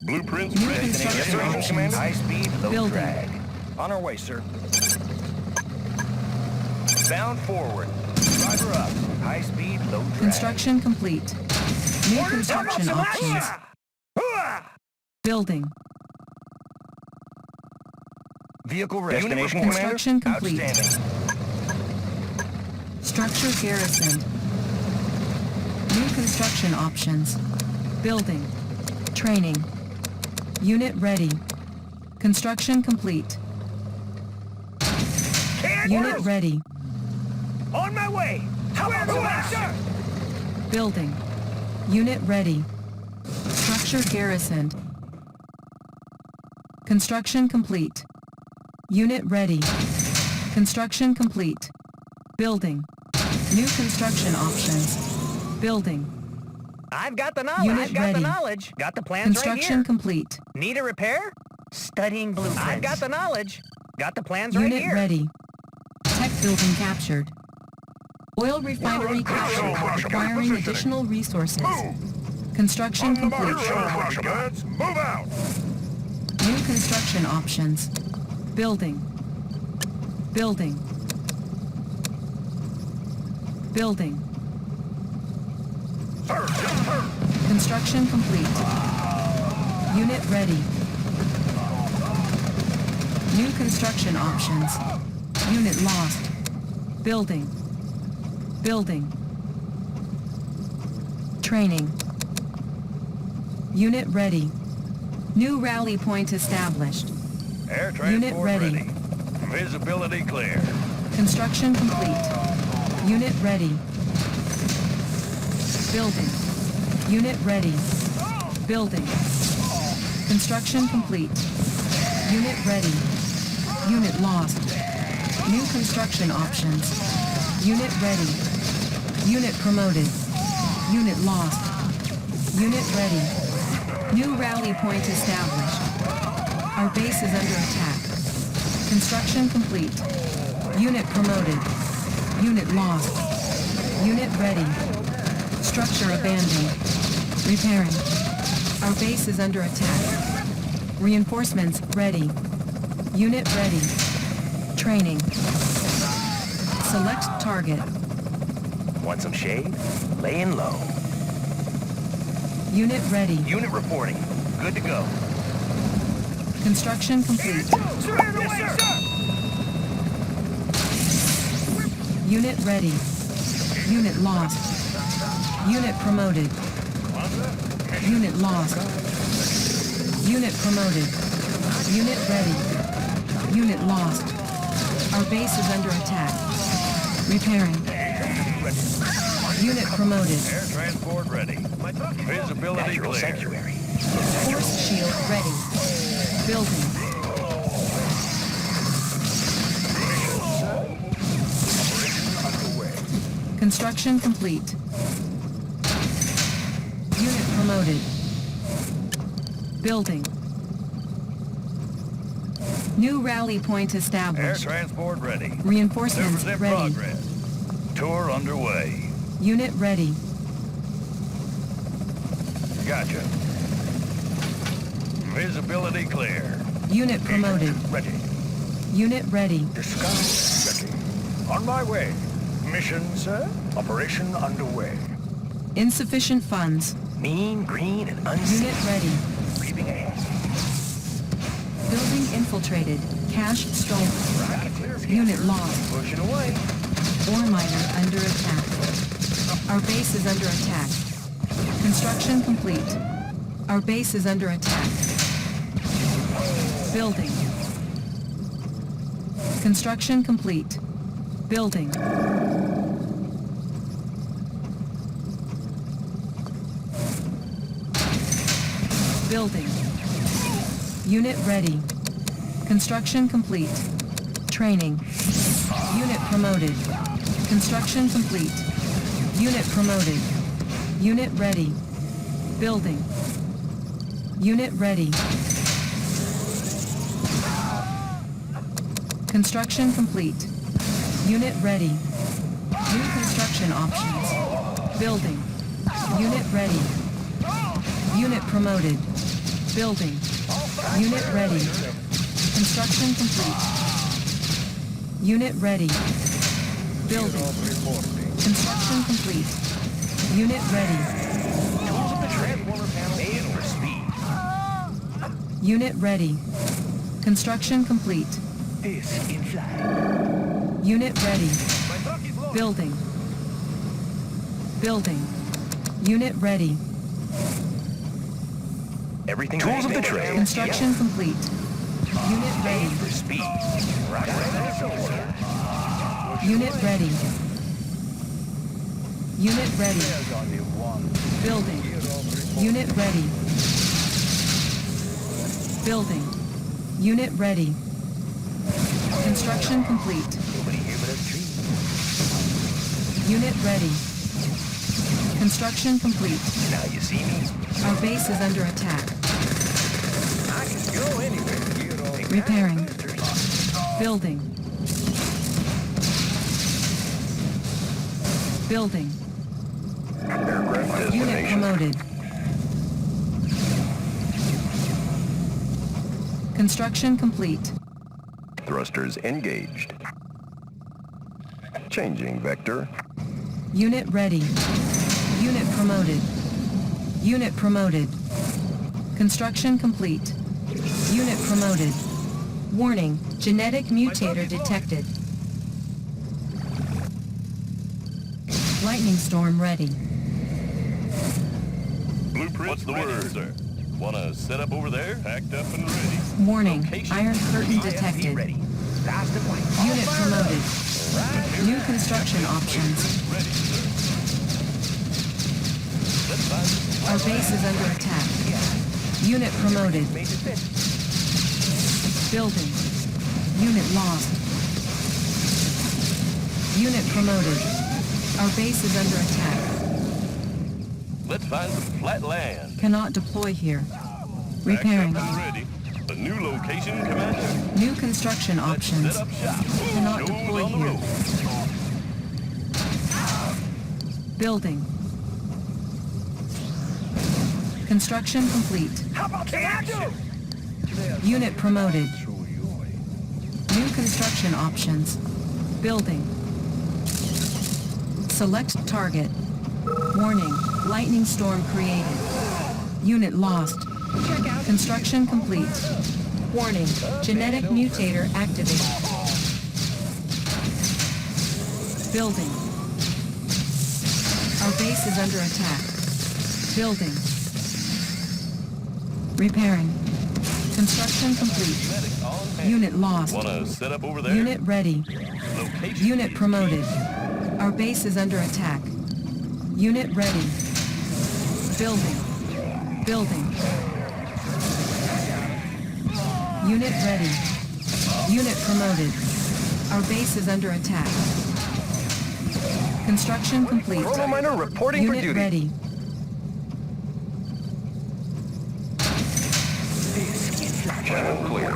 Blueprints New ready. construction options. Commander. High speed, low Building. drag. On our way, sir. Bound forward. Driver up. High speed, low drag. Construction complete. New Orders, construction come on, options. Hooah! Building. Vehicle ready. Destination, Construction Commander. complete. Outstanding. Structure garrisoned. New construction options. Building. Training. Unit ready. Construction complete. Unit ready. On my way. Square to sir. Building. Unit ready. Structure garrisoned. Construction complete. Unit ready. Construction complete. Building. New construction options. Building. I've got the knowledge. Unit I've got ready. the knowledge. Got the plans Construction right here. complete. Need a repair? Studying blueprints. I've got the knowledge. Got the plans right Unit here. ready. Tech building captured. Oil refinery captured, requiring additional resources. Construction complete. Move out! New construction options. Building. Building. Building. Sir, yes, sir. Construction complete. Unit ready. New construction options. Unit lost. Building. Building. Training. Unit ready. New rally point established. Air Unit transport ready. Visibility clear. Construction complete. Unit ready. Building. Unit ready. Building. Construction complete. Unit ready. Unit lost. New construction options. Unit ready. Unit promoted. Unit lost. Unit ready. New rally point established. Our base is under attack. Construction complete. Unit promoted. Unit lost. Unit ready. Structure abandoned. Repairing. Our base is under attack. Reinforcements ready. Unit ready. Training. Select target. Want some shade? Laying low. Unit ready. Unit reporting. Good to go. Construction complete. Surrender away, sir! Unit ready. Unit lost. Unit promoted. Unit lost. Unit promoted. Unit ready. Unit lost. Our base is under attack. Repairing. Unit promoted. Air transport ready. Visibility Natural clear. sanctuary. Force shield ready. Building. Construction complete. Unit promoted. Building. New rally point Air established. transport ready. Reinforcements Service in ready. progress. Tour underway. Unit ready. Gotcha. Visibility clear. Unit promoted. Ready. Unit ready. Disguise ready. On my way. Mission, sir. Operation underway. Insufficient funds. Mean, green, and unseen. Unit ready. Creeping ahead. Building infiltrated. Cache stolen. Unit lost. Pushing away. Ore miner under attack. Our base is under attack. Construction complete. Our base is under attack. Building. Construction complete. Building. Building. Unit ready. Construction complete. Training. Unit promoted. Construction complete. Unit promoted. Unit ready. Building. Unit ready. Construction complete. Unit ready. New construction options. Building. Unit ready. Unit promoted. Building. Unit ready. Construction complete. Unit ready. Building. Construction complete. Unit ready. Tools of the transformer panel made for speed. Unit ready. Construction complete. This inside. Unit ready. Building. Building. Unit ready. Everything tools of the trade. Construction complete. Unit ready. For speed. Unit ready. Unit ready. Building. Unit ready. Building. Unit ready. Construction complete. Nobody here but us trees. Unit ready. Construction complete. Now you see me? Our base is under attack. I can go anywhere. Repairing. Building. Building. Aircraft Unit destination. promoted. Construction complete. Thrusters engaged. Changing vector. Unit ready. Unit promoted. Unit promoted. Construction complete. Unit promoted. Warning, genetic mutator detected. Lightning storm ready. Blueprint. What's the word, sir? Wanna set up over there? Packed up and ready. Warning, Location. iron curtain detected. Ready. Fast and white. Unit promoted. New construction options. Ready, sir. Let's find Our base is under attack. Unit promoted. Made it fit. Building. Unit lost. Unit promoted. Our base is under attack. Let's find some flat land. Cannot deploy here. Packed Repairing. up and ready. A new location, Commander. New construction Let's options. set up shop. Cannot Nose deploy on the here. road. Building. Construction complete. How about the action? Unit promoted. New construction options. Building. Select target. Warning, lightning storm created. Unit lost. Construction complete. Warning, genetic mutator activated. Building. Our base is under attack. Building. Repairing. Construction complete. Medic on hand. Unit lost. Wanna set up over there? Unit ready. Location. Unit promoted. Our base is under attack. Unit ready. Building. Building. Unit ready. Unit promoted. Our base is under attack. Construction complete. Chrono miner reporting for Unit duty. ready. Channel clear.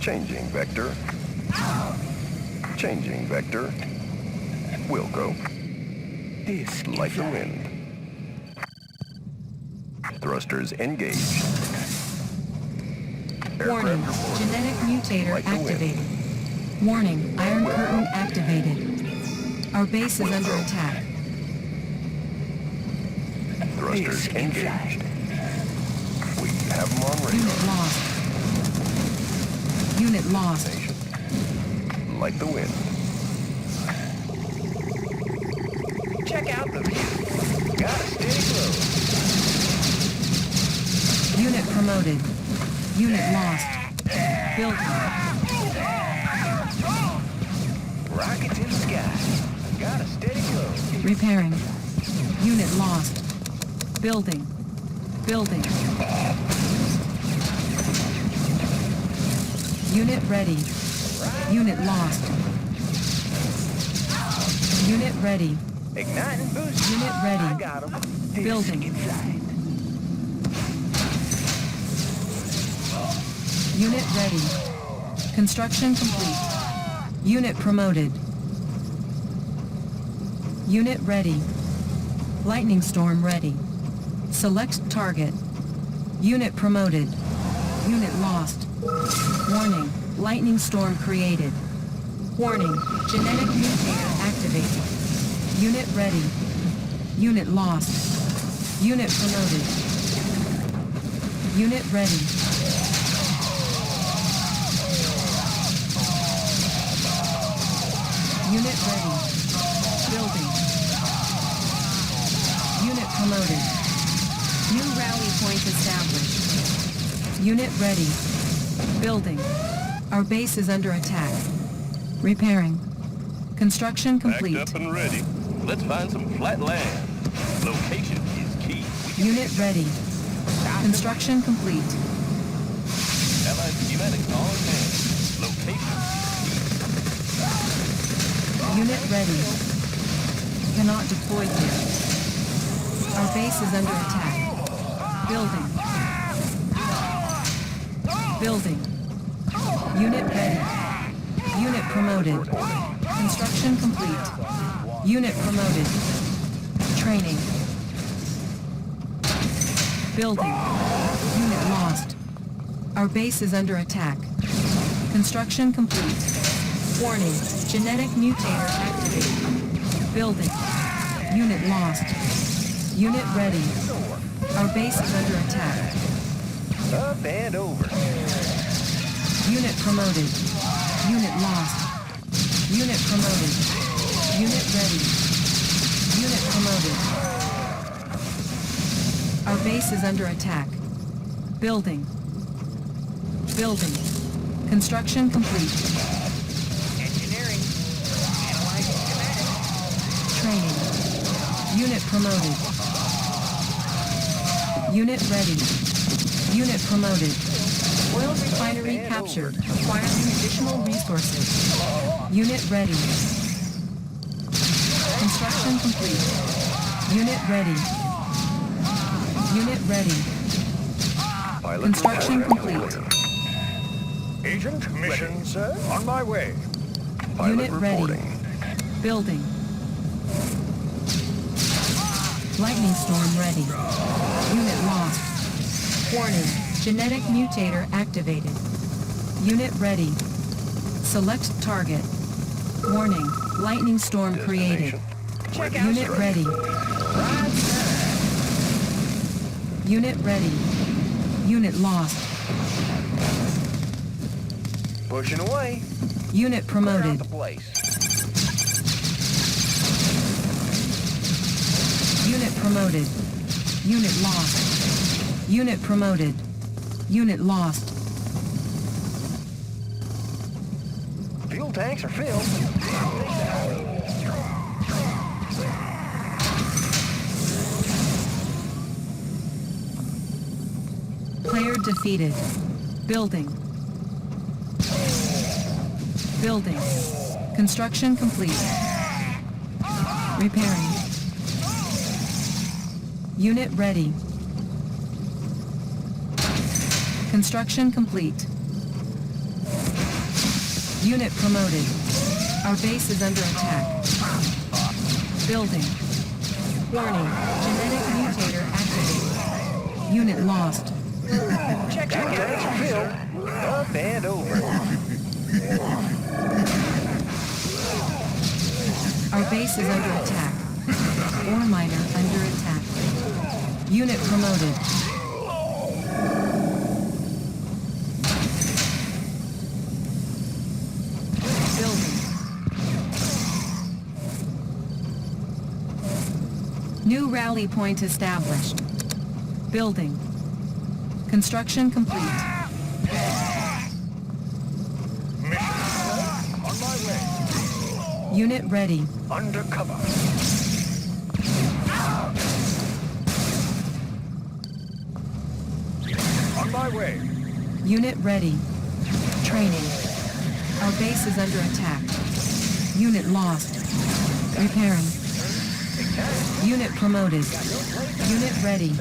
Changing vector. Changing vector. Wilco. This Like the wind. Thrusters engaged. Warning, Aircraft report. genetic mutator Like the wind. activated. Warning, iron curtain activated. Our base is under attack. Thrusters engaged. We have them on radar. Unit lost. Unit lost. Like the wind. Check out the view. Got a steady glow. Unit promoted. Unit lost. Building. Rockets in the sky. Got a steady glow. Repairing. Unit lost. Building. Building. Unit ready. Unit lost. Unit ready. Ignite and boost. Unit ready. I got 'em. This Building. inside. Unit ready. Construction complete. Unit promoted. Unit ready. Lightning storm ready. Select target. Unit promoted. Unit lost. Warning. Lightning storm created. Warning. Genetic mutator activated. Unit ready. Unit lost. Unit promoted. Unit ready. Unit ready. Building. Unit promoted. New rally point established. Unit ready. Building. Our base is under attack. Repairing. Construction complete. Packed up and ready. Let's find some flat land. Location is key. Unit ready. Construction complete. Allied schematics on hand. Location Unit ready. Cannot deploy here. Our base is under attack. Building. Building. Unit ready. Unit promoted. Construction complete. Unit promoted. Training. Building. Unit lost. Our base is under attack. Construction complete. Warning. Genetic mutator activated. Building. Unit lost. Unit ready. Our base is under attack. Up and over. Unit promoted. Unit lost. Unit promoted. Unit ready. Unit promoted. Our base is under attack. Building. Building. Construction complete. Engineering. Analyzing schematics. Training. Unit promoted. Unit ready. Unit promoted. Oil refinery captured. Acquiring additional resources. Unit ready. Construction complete. Unit ready. Unit ready. Construction complete. Agent, mission, sir. On my way. Unit ready. Building. Lightning storm ready. Unit lost. Warning. Genetic mutator activated. Unit ready. Select target. Warning. Lightning storm created. Unit ready. Unit ready. Unit lost. Pushing away. Unit Clear out promoted. the place. Unit promoted. Unit lost. Unit promoted. Unit lost. Fuel tanks are filled. Player defeated. Building. Building. Construction complete. Repairing. Unit ready. Construction complete. Unit promoted. Our base is under attack. Building. Warning. Genetic mutator activated. Unit lost. Check tanks are filled. Up and over. Our base is under attack. Ore miner under attack. Unit promoted. Building. New rally point established. Building. Construction complete. Mission, sir. On my way. Unit ready. Undercover. On my way. Unit ready. Training. Our base is under attack. Unit lost. Repairing. Unit promoted. Unit ready.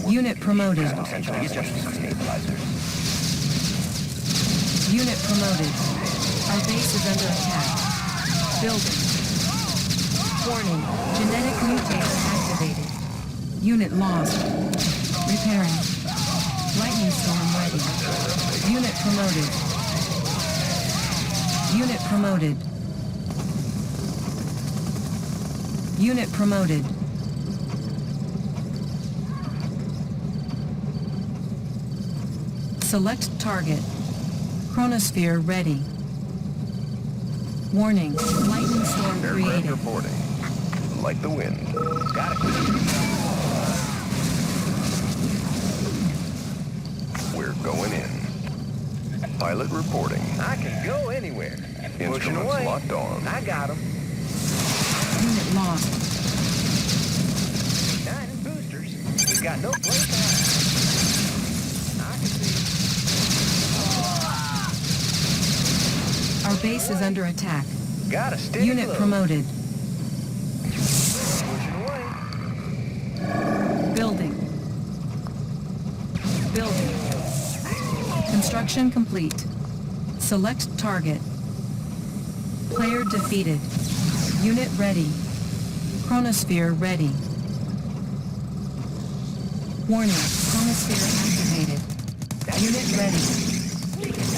Unit promoted. Essentially adjust some stabilizers. Unit promoted. Our base is under attack. Building. Warning, genetic mutator activated. Unit lost. Repairing. Lightning storm ready. Unit promoted. Unit promoted. Unit promoted. Select target. Chronosphere ready. Warning, lightning storm Aircraft created. reporting. Like the wind. Got it. We're going in. Pilot reporting. I can go anywhere. Pushing Instruments away. locked on. I got him. Unit lost. 9 boosters. He's got no place to hide. I can see. Our base is under attack. Got a steady Unit glow. promoted. Pushing away. Building. Building. Construction complete. Select target. Player defeated. Unit ready. Chronosphere ready. Warning, chronosphere activated. Unit ready.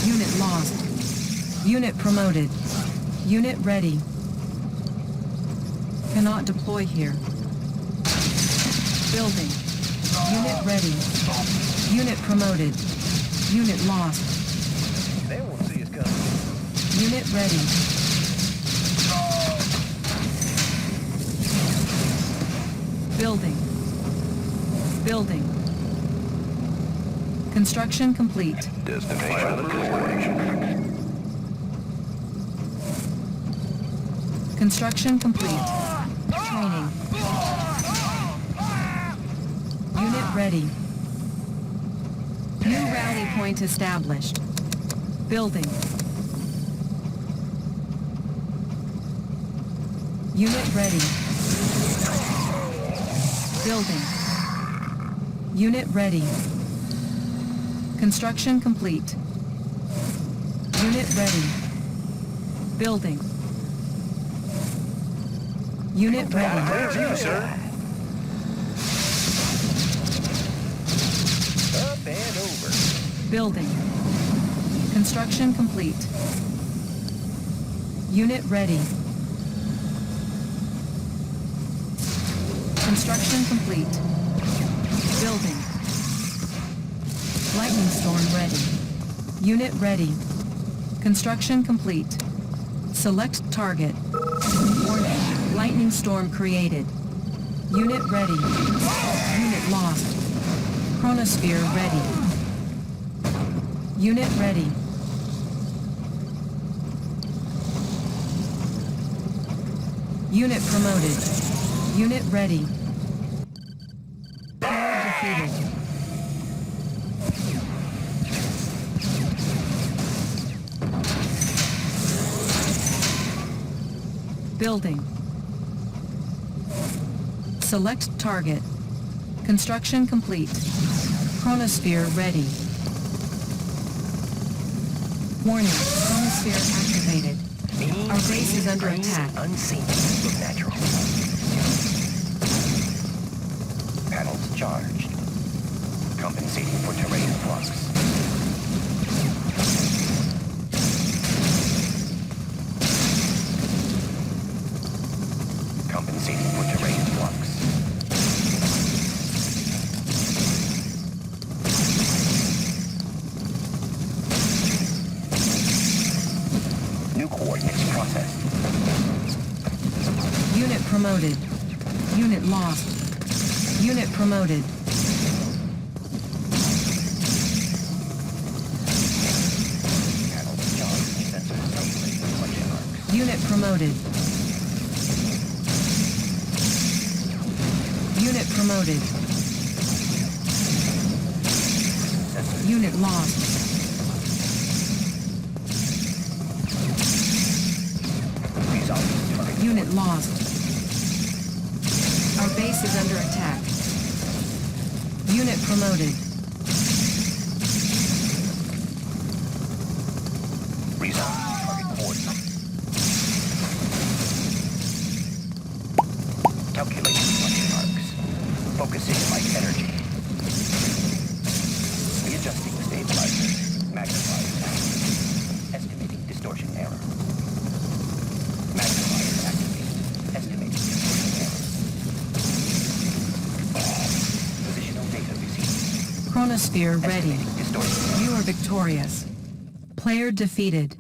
Unit lost. Unit promoted. Unit ready. Cannot deploy here. Building. Unit ready. Unit promoted. Unit lost. They won't see us coming. Unit ready. Building. Building. Construction complete. Destination reporting. Construction complete. Training. Unit ready. New rally point established. Building. Unit ready. Building. Unit ready. Construction complete. Unit ready. Building. Unit ready. There's you, sir. Up and over. Building. Construction complete. Unit ready. Construction complete. Building. Lightning storm ready. Unit ready. Construction complete. Select target. Warning. Lightning storm created. Unit ready. Unit lost. Chronosphere ready. Unit ready. Unit promoted. Unit ready. Player defeated. Building. Select target. Construction complete. Chronosphere ready. Warning, chronosphere activated. Our base is under attack. Unseen. Look natural. Panels charged. Compensating for terrain flux. Compensating for terrain flux. New coordinates processed. Unit promoted. Unit lost. Unit promoted. Panels charged. Sensors calculating question mark. Unit promoted. Unit promoted. Sensors. Unit lost. Resolving target. Unit lost. Our base is under attack. Unit promoted. Resolving target coordinates. Chronosphere ready. Estimating distortion. You are victorious. Player defeated.